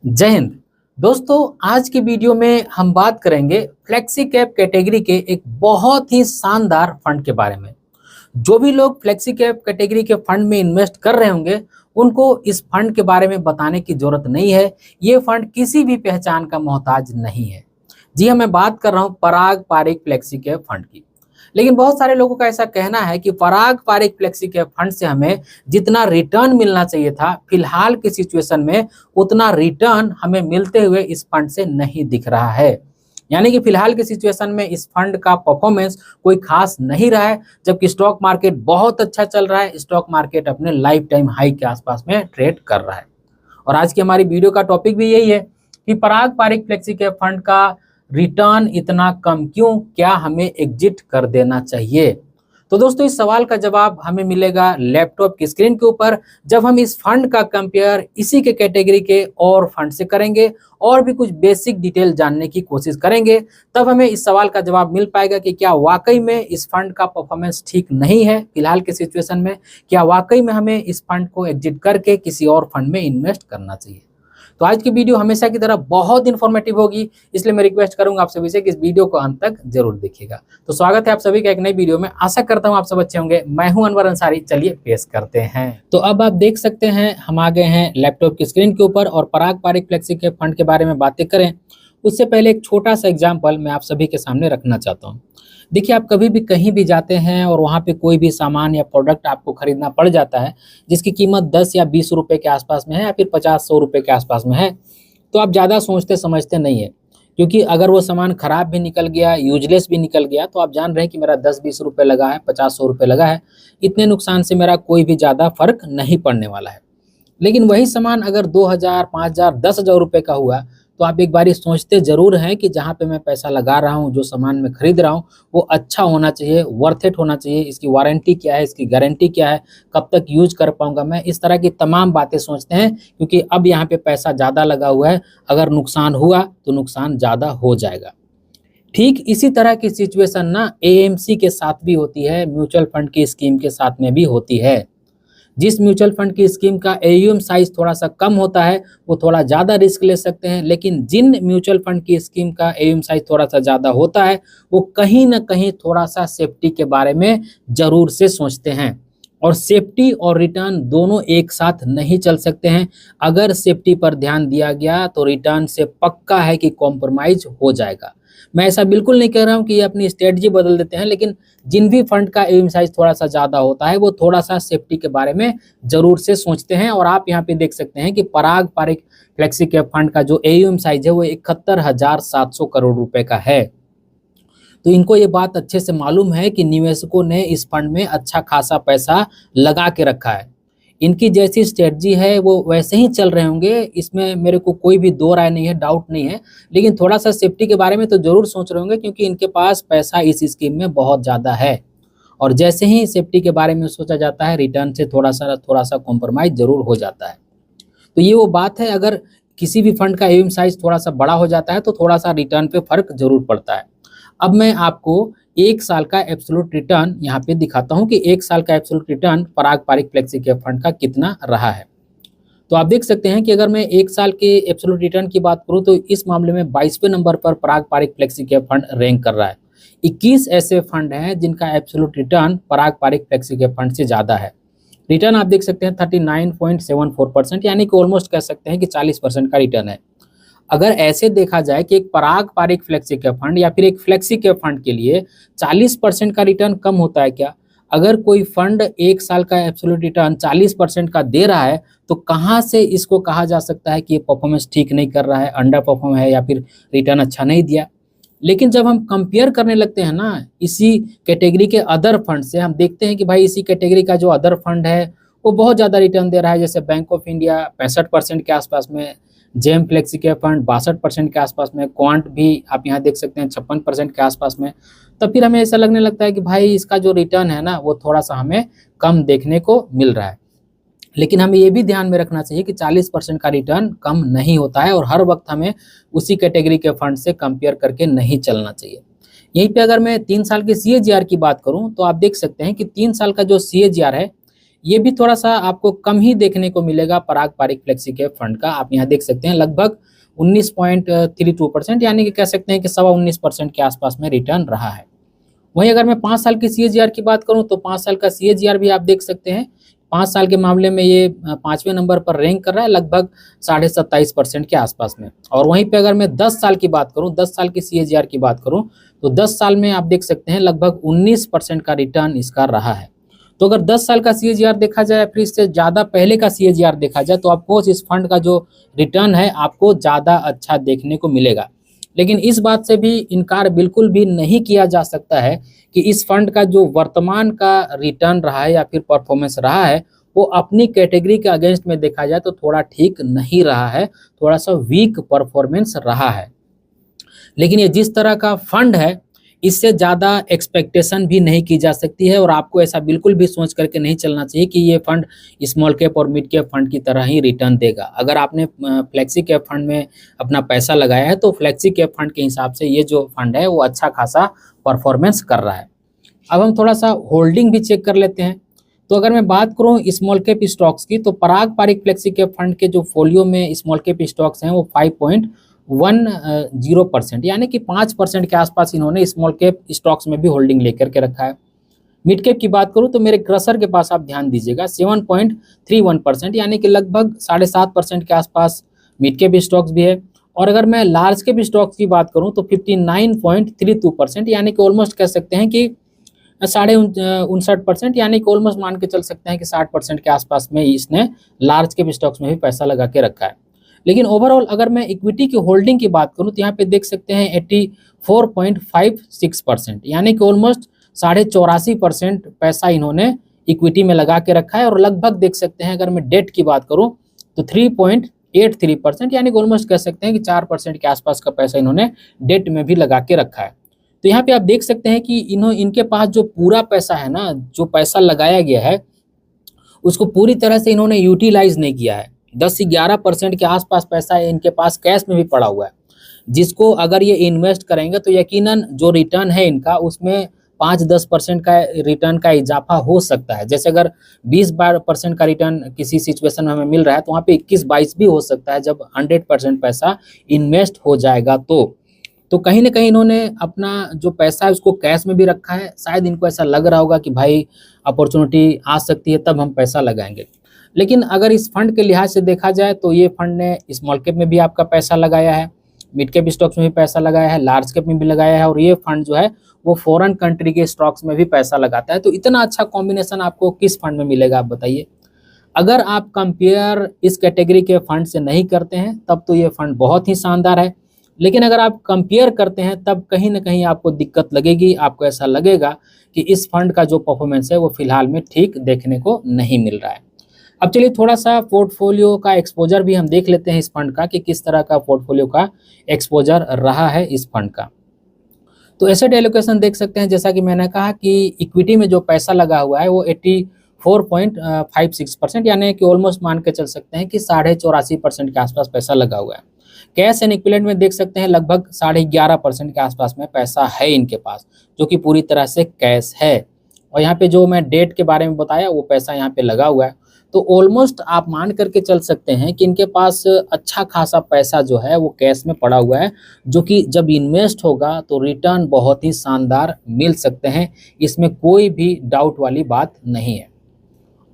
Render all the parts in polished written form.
जय हिंद। दोस्तों, आज की वीडियो में हम बात करेंगे फ्लेक्सी कैप कैटेगरी के एक बहुत ही शानदार फंड के बारे में। जो भी लोग फ्लेक्सी कैप कैटेगरी के फंड में इन्वेस्ट कर रहे होंगे उनको इस फंड के बारे में बताने की जरूरत नहीं है। ये फंड किसी भी पहचान का मोहताज नहीं है। जी हाँ, मैं बात कर रहा हूँ पराग पारिक फ्लेक्सी कैप फंड की। लेकिन बहुत सारे लोगों का ऐसा कहना है कि पराग पारिक फ्लेक्सी कैप फंड से हमें जितना रिटर्न मिलना चाहिए था फिलहाल की सिचुएशन में उतना रिटर्न हमें मिलते हुए इस फंड से नहीं दिख रहा है। यानी कि फिलहाल की सिचुएशन में इस फंड का परफॉर्मेंस कोई खास नहीं रहा है, जबकि स्टॉक मार्केट बहुत अच्छा चल रहा है। स्टॉक मार्केट अपने लाइफ टाइम हाई के आसपास में ट्रेड कर रहा है। और आज की हमारी वीडियो का टॉपिक भी यही है कि पराग पारिक फ्लेक्सी कैप फंड का रिटर्न इतना कम क्यों, क्या हमें एग्जिट कर देना चाहिए। तो दोस्तों, इस सवाल का जवाब हमें मिलेगा लैपटॉप की स्क्रीन के ऊपर जब हम इस फंड का कंपेयर इसी के कैटेगरी के और फंड से करेंगे और भी कुछ बेसिक डिटेल जानने की कोशिश करेंगे। तब हमें इस सवाल का जवाब मिल पाएगा कि क्या वाकई में इस फंड का परफॉर्मेंस ठीक नहीं है फिलहाल के सिचुएशन में, क्या वाकई में हमें इस फंड को एग्जिट करके किसी और फंड में इन्वेस्ट करना चाहिए। तो आज की वीडियो हमेशा की तरह बहुत इन्फॉर्मेटिव होगी, इसलिए मैं रिक्वेस्ट करूंगा आप सभी से कि इस वीडियो को अंत तक जरूर देखिएगा। तो स्वागत है आप सभी का एक नई वीडियो में। आशा करता हूं आप सब अच्छे होंगे। मैं हूं अनवर अंसारी, चलिए पेश करते हैं। तो अब आप देख सकते हैं हम आ गए हैं लैपटॉप की स्क्रीन के ऊपर और पराग पारिक फ्लेक्सी के फंड के बारे में बातें करें उससे पहले एक छोटा सा एग्जाम्पल मैं आप सभी के सामने रखना चाहता हूँ। देखिए, आप कभी भी कहीं भी जाते हैं और वहाँ पे कोई भी सामान या प्रोडक्ट आपको खरीदना पड़ जाता है जिसकी कीमत 10 या 20 रुपए के आसपास में है या फिर 50-100 रुपए के आसपास में है, तो आप ज़्यादा सोचते समझते नहीं है। क्योंकि अगर वो सामान खराब भी निकल गया, यूजलेस भी निकल गया, तो आप जान रहे हैं कि मेरा 10-20 रुपए लगा है, 50-100 रुपए लगा है, इतने नुकसान से मेरा कोई भी ज़्यादा फर्क नहीं पड़ने वाला है। लेकिन वही सामान अगर 2000, 5000, 10,000 रुपए का हुआ तो आप एक बारी सोचते जरूर हैं कि जहाँ पे मैं पैसा लगा रहा हूँ, जो सामान मैं खरीद रहा हूँ, वो अच्छा होना चाहिए, वर्थ इट होना चाहिए। इसकी वारंटी क्या है, इसकी गारंटी क्या है, कब तक यूज कर पाऊंगा मैं, इस तरह की तमाम बातें सोचते हैं। क्योंकि अब यहाँ पे पैसा ज़्यादा लगा हुआ है, अगर नुकसान हुआ तो नुकसान ज़्यादा हो जाएगा। ठीक इसी तरह की सिचुएशन ना एएमसी के साथ भी होती है, म्यूचुअल फंड की स्कीम के साथ में भी होती है। जिस म्यूचुअल फंड की स्कीम का एयूएम साइज थोड़ा सा कम होता है वो थोड़ा ज़्यादा रिस्क ले सकते हैं, लेकिन जिन म्यूचुअल फंड की स्कीम का एयूएम साइज थोड़ा सा ज़्यादा होता है वो कहीं ना कहीं थोड़ा सा सेफ्टी के बारे में ज़रूर से सोचते हैं। और सेफ्टी और रिटर्न दोनों एक साथ नहीं चल सकते हैं। अगर सेफ्टी पर ध्यान दिया गया तो रिटर्न से पक्का है कि कॉम्प्रोमाइज हो जाएगा। मैं ऐसा बिल्कुल नहीं कह रहा हूं कि ये अपनी स्ट्रेटजी बदल देते हैं, लेकिन जिन भी फंड का एम साइज थोड़ा सा ज़्यादा होता है वो थोड़ा सा सेफ्टी के बारे में ज़रूर से सोचते हैं। और आप यहाँ पे देख सकते हैं कि पराग पारिक फ्लेक्सी कैप फंड का जो एम साइज है वो 71,700 करोड़ रुपए का है। तो इनको ये बात अच्छे से मालूम है कि निवेशकों ने इस फंड में अच्छा खासा पैसा लगा के रखा है। इनकी जैसी स्ट्रेटजी है वो वैसे ही चल रहे होंगे, इसमें मेरे को कोई भी दो राय नहीं है, डाउट नहीं है। लेकिन थोड़ा सा सेफ्टी के बारे में तो जरूर सोच रहे होंगे क्योंकि इनके पास पैसा इस स्कीम में बहुत ज़्यादा है। और जैसे ही सेफ्टी के बारे में सोचा जाता है रिटर्न से थोड़ा सा कॉम्प्रोमाइज जरूर हो जाता है। तो ये वो बात है, अगर किसी भी फंड का एम साइज थोड़ा सा बड़ा हो जाता है तो थोड़ा सा रिटर्न पे फर्क जरूर पड़ता है। अब मैं आपको एक साल का एब्सोल्यूट रिटर्न यहाँ पे दिखाता हूँ कि एक साल का absolute return Parag Parikh flexi cap fund का कितना रहा है। तो आप देख सकते हैं कि अगर मैं एक साल के एब्सोल्यूट रिटर्न की बात करूँ तो इस मामले में 22वें नंबर पर Parag Parikh flexi cap fund rank कर रहा है। 21 ऐसे फंड हैं जिनका absolute return Parag Parikh flexi cap fund से ज़्यादा है। रिटर्न आप देख सकते हैं 39.74%, यानी कि ऑलमोस्ट कह सकते हैं कि 40% का रिटर्न है। अगर ऐसे देखा जाए कि एक पराग पारिक फ्लेक्सी कैप फंड या फिर एक फ्लेक्सी कैप फंड के लिए 40% का रिटर्न कम होता है क्या? अगर कोई फंड एक साल का एब्सोल्यूट रिटर्न 40% का दे रहा है तो कहाँ से इसको कहा जा सकता है कि ये परफॉर्मेंस ठीक नहीं कर रहा है, अंडर परफॉर्म है या फिर रिटर्न अच्छा नहीं दिया। लेकिन जब हम कंपेयर करने लगते हैं ना इसी कैटेगरी के अदर फंड से, हम देखते हैं कि भाई इसी कैटेगरी का जो अदर फंड है वो बहुत ज़्यादा रिटर्न दे रहा है। जैसे बैंक ऑफ इंडिया 65% के आसपास में, जेम फ्लेक्सी कैप फंड 62% के आसपास में, क्वांट भी आप यहाँ देख सकते हैं 56% के आसपास में। तब फिर हमें ऐसा लगने लगता है कि भाई इसका जो रिटर्न है ना वो थोड़ा सा हमें कम देखने को मिल रहा है। लेकिन हमें ये भी ध्यान में रखना चाहिए कि 40% का रिटर्न कम नहीं होता है और हर वक्त हमें उसी कैटेगरी के फंड से कंपेयर करके नहीं चलना चाहिए। यहीं पे अगर मैं 3 साल के CAGR की बात करूं तो आप देख सकते हैं कि 3 साल का जो CAGR है ये भी थोड़ा सा आपको कम ही देखने को मिलेगा पारंपरिक फ्लेक्सी कैप फंड का। आप यहाँ देख सकते हैं लगभग 19.32%, यानी कि कह सकते हैं कि 19.25% के आसपास में रिटर्न रहा है। वहीं अगर मैं 5 साल की सीएजीआर की बात करूं तो 5 साल का सीएजीआर भी आप देख सकते हैं 5 साल के मामले में ये 5वें नंबर पर रैंक कर रहा है लगभग 27.5% के आसपास में। और वहीं पे अगर मैं 10 साल की बात करूं, 10 साल की सीएजीआर की बात करूं तो 10 साल में आप देख सकते हैं लगभग 19% का रिटर्न इसका रहा है। तो अगर 10 साल का सीएजीआर देखा जाए फिर इससे ज़्यादा पहले का सीएजीआर देखा जाए तो आपको इस फंड का जो रिटर्न है आपको ज़्यादा अच्छा देखने को मिलेगा। लेकिन इस बात से भी इनकार बिल्कुल भी नहीं किया जा सकता है कि इस फंड का जो वर्तमान का रिटर्न रहा है या फिर परफॉर्मेंस रहा है वो अपनी कैटेगरी के अगेंस्ट में देखा जाए तो थोड़ा ठीक नहीं रहा है, थोड़ा सा वीक परफॉर्मेंस रहा है। लेकिन ये जिस तरह का फंड है इससे ज़्यादा एक्सपेक्टेशन भी नहीं की जा सकती है और आपको ऐसा बिल्कुल भी सोच करके नहीं चलना चाहिए कि ये फंड स्मॉल कैप और मिड कैप फंड की तरह ही रिटर्न देगा। अगर आपने फ्लेक्सी कैप फंड में अपना पैसा लगाया है तो फ्लेक्सी कैप फंड के हिसाब से ये जो फंड है वो अच्छा खासा परफॉर्मेंस कर रहा है। अब हम थोड़ा सा होल्डिंग भी चेक कर लेते हैं। तो अगर मैं बात करूं स्मॉल कैप स्टॉक्स की तो पारंपरिक फ्लेक्सी कैप फंड के जो फोलियो में स्मॉल कैप स्टॉक्स हैं वो 5.10%, यानी कि 5% के आसपास इन्होंने स्मॉल कैप स्टॉक्स में भी होल्डिंग लेकर के रखा है। मिड कैप की बात करूं तो मेरे क्रसर के पास आप ध्यान दीजिएगा 7.31%, यानी कि लगभग 7.5% के आसपास मिड कैप स्टॉक्स भी है। और अगर मैं लार्ज कैप स्टॉक्स की बात करूं तो 59.32%, यानी कि ऑलमोस्ट कह सकते हैं कि 59.59%, यानी कि ऑलमोस्ट मान के चल सकते हैं कि 60% के आसपास में इसने लार्ज कैप स्टॉक्स में भी पैसा लगा के रखा है। लेकिन ओवरऑल अगर मैं इक्विटी की होल्डिंग की बात करूं तो यहाँ पे देख सकते हैं 84.56%, यानी कि ऑलमोस्ट 84.5% पैसा इन्होंने इक्विटी में लगा के रखा है। और लगभग देख सकते हैं अगर मैं डेट की बात करूं तो 3.83%, यानी कि ऑलमोस्ट कह सकते हैं कि 4% के आसपास का पैसा इन्होंने डेट में भी लगा के रखा है। तो यहाँ पे आप देख सकते हैं कि इनके पास जो पूरा पैसा है ना, जो पैसा लगाया गया है उसको पूरी तरह से इन्होंने यूटिलाइज नहीं किया है। 10 से 11% के आसपास पैसा इनके पास कैश में भी पड़ा हुआ है, जिसको अगर ये इन्वेस्ट करेंगे तो यकीनन जो रिटर्न है इनका उसमें 5-10% का रिटर्न का इजाफा हो सकता है। जैसे अगर 20% का रिटर्न किसी सिचुएशन में हमें मिल रहा है तो वहाँ पे 21-22 भी हो सकता है जब 100% पैसा इन्वेस्ट हो जाएगा। तो कहीं ना कहीं इन्होंने अपना जो पैसा है उसको कैश में भी रखा है। शायद इनको ऐसा लग रहा होगा कि भाई अपॉर्चुनिटी आ सकती है तब हम पैसा लगाएंगे। लेकिन अगर इस फंड के लिहाज से देखा जाए तो ये फंड ने स्मॉल कैप में भी आपका पैसा लगाया है, मिड कैप स्टॉक्स में भी पैसा लगाया है, लार्ज कैप में भी लगाया है, और ये फंड जो है वो फॉरेन कंट्री के स्टॉक्स में भी पैसा लगाता है। तो इतना अच्छा कॉम्बिनेशन आपको किस फंड में मिलेगा आप बताइए। अगर आप कंपेयर इस कैटेगरी के फंड से नहीं करते हैं तब तो ये फंड बहुत ही शानदार है, लेकिन अगर आप कंपेयर करते हैं तब कहीं ना कहीं आपको दिक्कत लगेगी। आपको ऐसा लगेगा कि इस फंड का जो परफॉर्मेंस है वो फिलहाल में ठीक देखने को नहीं मिल रहा है। अब चलिए थोड़ा सा पोर्टफोलियो का एक्सपोजर भी हम देख लेते हैं इस फंड का कि किस तरह का पोर्टफोलियो का एक्सपोजर रहा है इस फंड का। तो एसेट एलोकेशन देख सकते हैं, जैसा कि मैंने कहा कि इक्विटी में जो पैसा लगा हुआ है वो 84.56%, यानी कि ऑलमोस्ट मान के चल सकते हैं कि 84.5% के आसपास पैसा लगा हुआ है। कैश एंड इक्विवेलेंट में देख सकते हैं लगभग 11.5% के आसपास में पैसा है इनके पास, जो कि पूरी तरह से कैश है। और यहाँ पे जो मैं डेट के बारे में बताया वो पैसा यहाँ पे लगा हुआ है। तो ऑलमोस्ट आप मान करके चल सकते हैं कि इनके पास अच्छा खासा पैसा जो है वो कैश में पड़ा हुआ है, जो कि जब इन्वेस्ट होगा तो रिटर्न बहुत ही शानदार मिल सकते हैं, इसमें कोई भी डाउट वाली बात नहीं है।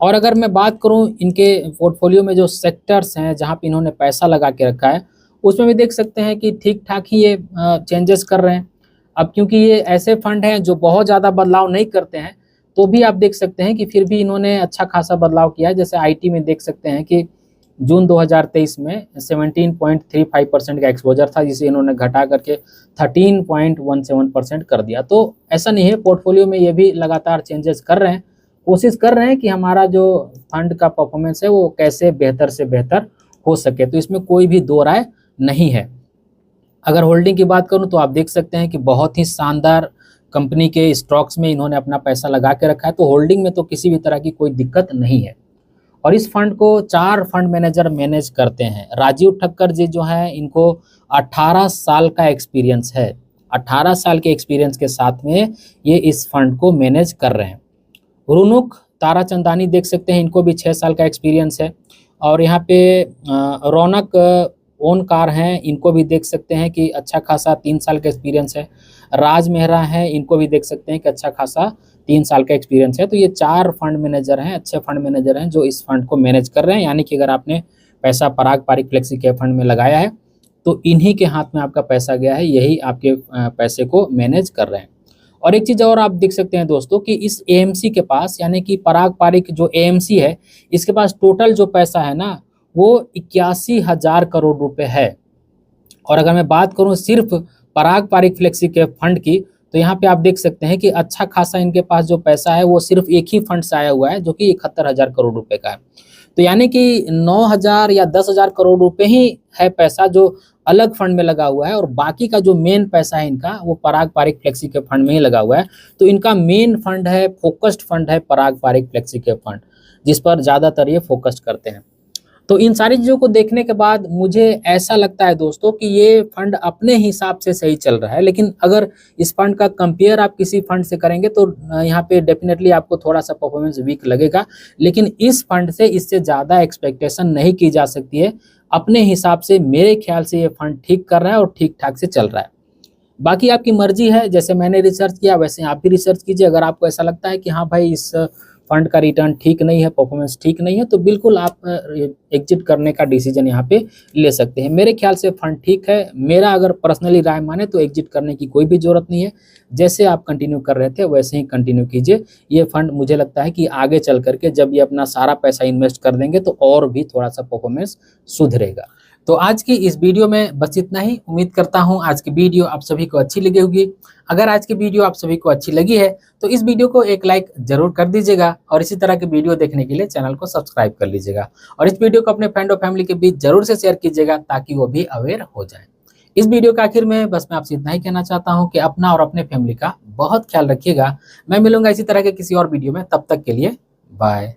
और अगर मैं बात करूं इनके पोर्टफोलियो में जो सेक्टर्स हैं जहां पे इन्होंने पैसा लगा के रखा है उसमें भी देख सकते हैं कि ठीक ठाक ही ये चेंजेस कर रहे हैं। अब क्योंकि ये ऐसे फंड हैं जो बहुत ज़्यादा बदलाव नहीं करते हैं तो भी आप देख सकते हैं कि फिर भी इन्होंने अच्छा खासा बदलाव किया है। जैसे आईटी में देख सकते हैं कि जून 2023 में 17.35% का एक्सपोजर था, जिसे इन्होंने घटा करके 13.17% कर दिया। तो ऐसा नहीं है, पोर्टफोलियो में ये भी लगातार चेंजेस कर रहे हैं, कोशिश कर रहे हैं कि हमारा जो फंड का परफॉर्मेंस है वो कैसे बेहतर से बेहतर हो सके। तो इसमें कोई भी दो राय नहीं है। अगर होल्डिंग की बात करूं तो आप देख सकते हैं कि बहुत ही शानदार कंपनी के स्टॉक्स में इन्होंने अपना पैसा लगा के रखा है। तो होल्डिंग में तो किसी भी तरह की कोई दिक्कत नहीं है। और इस फंड को 4 फंड मैनेजर मैनेज करते हैं। राजीव ठक्कर जी जो हैं इनको 18 साल का एक्सपीरियंस है। 18 साल के एक्सपीरियंस के साथ में ये इस फंड को मैनेज कर रहे हैं। रुनुक तारा चंदानी देख सकते हैं, इनको भी 6 साल का एक्सपीरियंस है। और यहाँ पे रौनक ओन कार हैं, इनको भी देख सकते हैं कि अच्छा खासा 3 साल का एक्सपीरियंस है। राज मेहरा हैं, इनको भी देख सकते हैं कि अच्छा खासा 3 साल का एक्सपीरियंस है। तो ये 4 फंड मैनेजर हैं, अच्छे फंड मैनेजर हैं जो इस फंड को मैनेज कर रहे हैं। यानी कि अगर आपने पैसा पराग पारिक फ्लेक्सी कैप फंड में लगाया है तो इन्हीं के हाथ में आपका पैसा गया है, यही आपके पैसे को मैनेज कर रहे हैं। और एक चीज़ और आप देख सकते हैं दोस्तों कि इस एएमसी के पास, यानी कि पराग पारिक जो एएमसी है, इसके पास टोटल जो पैसा है ना वो 81,000 करोड़ रुपए है। और अगर मैं बात करूं सिर्फ पराग पारिक फ्लेक्सी के फंड की, तो यहाँ पे आप देख सकते हैं कि अच्छा खासा इनके पास जो पैसा है वो सिर्फ एक ही फंड से आया हुआ है, जो कि 71,000 करोड़ रुपए का है। तो यानी कि 9,000 या 10,000 करोड़ रुपए ही है पैसा जो अलग फंड में लगा हुआ है, और बाकी का जो मेन पैसा है इनका वो पराग पारिक फ्लेक्सी के फंड में ही लगा हुआ है। तो इनका मेन फंड है, फोकस्ड फंड है पराग पारिक फ्लेक्सी के फंड, जिस पर ज़्यादातर ये फोकस्ड करते हैं। तो इन सारी चीज़ों को देखने के बाद मुझे ऐसा लगता है दोस्तों कि ये फंड अपने हिसाब से सही चल रहा है। लेकिन अगर इस फंड का कंपेयर आप किसी फंड से करेंगे तो यहाँ पे डेफिनेटली आपको थोड़ा सा परफॉर्मेंस वीक लगेगा। लेकिन इस फंड से इससे ज़्यादा एक्सपेक्टेशन नहीं की जा सकती है। अपने हिसाब से मेरे ख्याल से ये फंड ठीक कर रहा है और ठीक ठाक से चल रहा है। बाकी आपकी मर्जी है, जैसे मैंने रिसर्च किया वैसे आप भी रिसर्च कीजिए। अगर आपको ऐसा लगता है कि हाँ भाई इस फंड का रिटर्न ठीक नहीं है, परफॉर्मेंस ठीक नहीं है, तो बिल्कुल आप एग्जिट करने का डिसीजन यहाँ पे ले सकते हैं। मेरे ख्याल से फंड ठीक है। मेरा अगर पर्सनली राय माने तो एग्जिट करने की कोई भी जरूरत नहीं है। जैसे आप कंटिन्यू कर रहे थे वैसे ही कंटिन्यू कीजिए। ये फंड मुझे लगता है कि आगे चल करके जब ये अपना सारा पैसा इन्वेस्ट कर देंगे तो और भी थोड़ा सा परफॉर्मेंस सुधरेगा। तो आज की इस वीडियो में बस इतना ही। उम्मीद करता हूं आज की वीडियो आप सभी को अच्छी लगी होगी। अगर आज की वीडियो आप सभी को अच्छी लगी है तो इस वीडियो को एक लाइक जरूर कर दीजिएगा, और इसी तरह की वीडियो देखने के लिए चैनल को सब्सक्राइब कर लीजिएगा, और इस वीडियो को अपने फ्रेंड और फैमिली के बीच जरूर से शेयर कीजिएगा ताकि वो भी अवेयर हो जाए। इस वीडियो के आखिर में बस मैं आपसे इतना ही कहना चाहता हूँ कि अपना और अपने फैमिली का बहुत ख्याल रखिएगा। मैं मिलूंगा इसी तरह के किसी और वीडियो में, तब तक के लिए बाय।